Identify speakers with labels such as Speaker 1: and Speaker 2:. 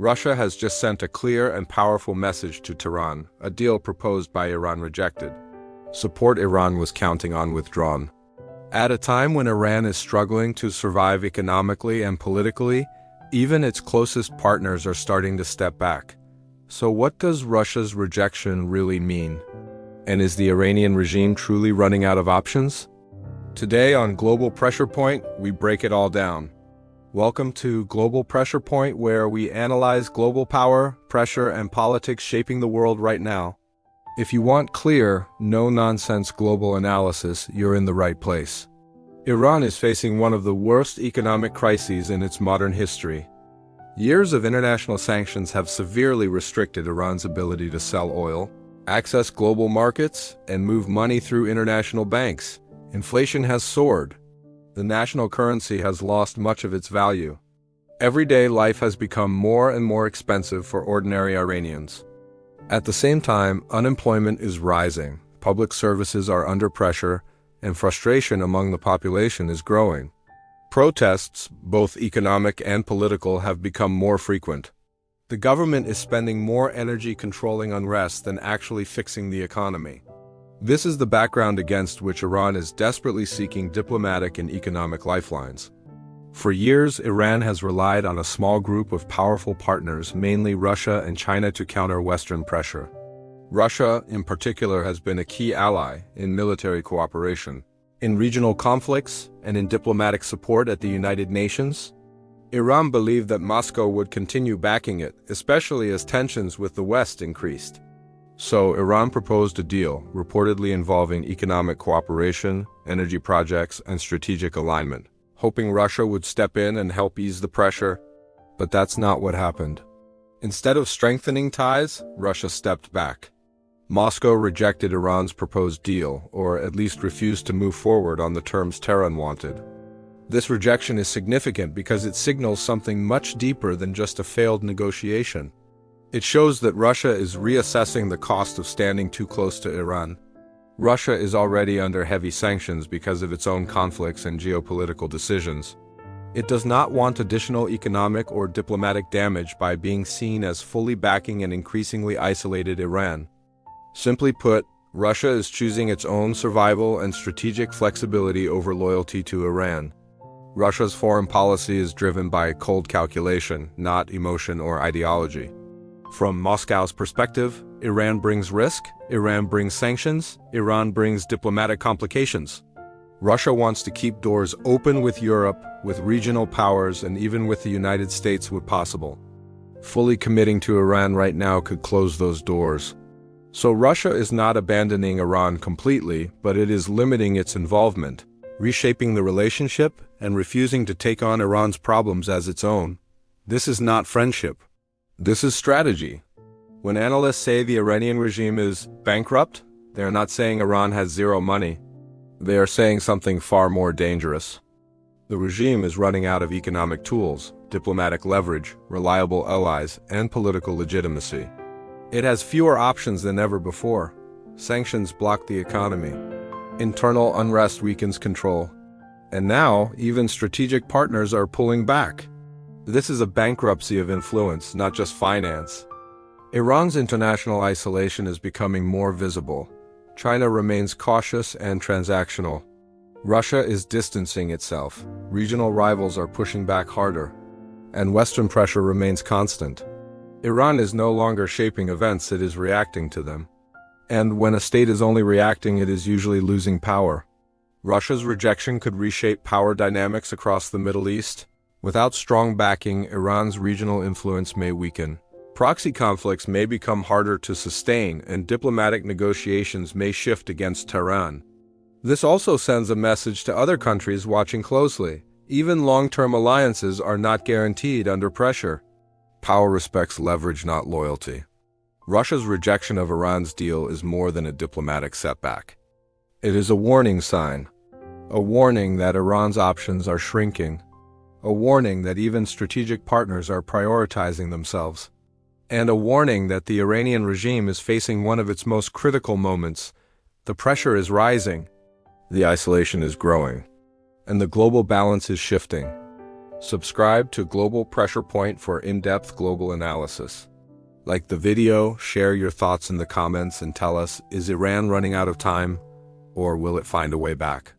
Speaker 1: Russia has just sent a clear and powerful message to Tehran, a deal proposed by Iran rejected. Support Iran was counting on withdrawn. At a time when Iran is struggling to survive economically and politically, even its closest partners are starting to step back. So what does Russia's rejection really mean? And is the Iranian regime truly running out of options? Today on Global Pressure Point, we break it all down. Welcome to Global Pressure Point, where we analyze global power, pressure, and politics shaping the world right now. If you want clear, no-nonsense global analysis, you're in the right place. Iran is facing one of the worst economic crises in its modern history. Years of international sanctions have severely restricted Iran's ability to sell oil, access global markets, and move money through international banks. Inflation has soared. The national currency has lost much of its value. Everyday life has become more and more expensive for ordinary Iranians. At the same time, unemployment is rising, public services are under pressure, and frustration among the population is growing. Protests, both economic and political, have become more frequent. The government is spending more energy controlling unrest than actually fixing the economy. This is the background against which Iran is desperately seeking diplomatic and economic lifelines. For years, Iran has relied on a small group of powerful partners, mainly Russia and China, to counter Western pressure. Russia, in particular, has been a key ally in military cooperation, in regional conflicts, and in diplomatic support at the United Nations. Iran believed that Moscow would continue backing it, especially as tensions with the West increased. So Iran proposed a deal, reportedly involving economic cooperation, energy projects, and strategic alignment, hoping Russia would step in and help ease the pressure. But that's not what happened. Instead of strengthening ties, Russia stepped back. Moscow rejected Iran's proposed deal, or at least refused to move forward on the terms Tehran wanted. This rejection is significant because it signals something much deeper than just a failed negotiation. It shows that Russia is reassessing the cost of standing too close to Iran. Russia is already under heavy sanctions because of its own conflicts and geopolitical decisions. It does not want additional economic or diplomatic damage by being seen as fully backing an increasingly isolated Iran. Simply put, Russia is choosing its own survival and strategic flexibility over loyalty to Iran. Russia's foreign policy is driven by cold calculation, not emotion or ideology. From Moscow's perspective, Iran brings risk, Iran brings sanctions, Iran brings diplomatic complications. Russia wants to keep doors open with Europe, with regional powers, and even with the United States when possible. Fully committing to Iran right now could close those doors. So Russia is not abandoning Iran completely, but it is limiting its involvement, reshaping the relationship, and refusing to take on Iran's problems as its own. This is not friendship. This is strategy. When analysts say the Iranian regime is bankrupt, they are not saying Iran has zero money. They are saying something far more dangerous. The regime is running out of economic tools, diplomatic leverage, reliable allies, and political legitimacy. It has fewer options than ever before. Sanctions block the economy. Internal unrest weakens control. And now, even strategic partners are pulling back. This is a bankruptcy of influence, not just finance. Iran's international isolation is becoming more visible. China remains cautious and transactional. Russia is distancing itself. Regional rivals are pushing back harder. And Western pressure remains constant. Iran is no longer shaping events, it is reacting to them. And when a state is only reacting, it is usually losing power. Russia's rejection could reshape power dynamics across the Middle East. Without strong backing, Iran's regional influence may weaken. Proxy conflicts may become harder to sustain, and diplomatic negotiations may shift against Tehran. This also sends a message to other countries watching closely. Even long-term alliances are not guaranteed under pressure. Power respects leverage, not loyalty. Russia's rejection of Iran's deal is more than a diplomatic setback. It is a warning sign. A warning that Iran's options are shrinking. A warning that even strategic partners are prioritizing themselves. And a warning that the Iranian regime is facing one of its most critical moments. The pressure is rising. The isolation is growing. And the global balance is shifting. Subscribe to Global Pressure Point for in-depth global analysis. Like the video, share your thoughts in the comments, and tell us, is Iran running out of time, or will it find a way back?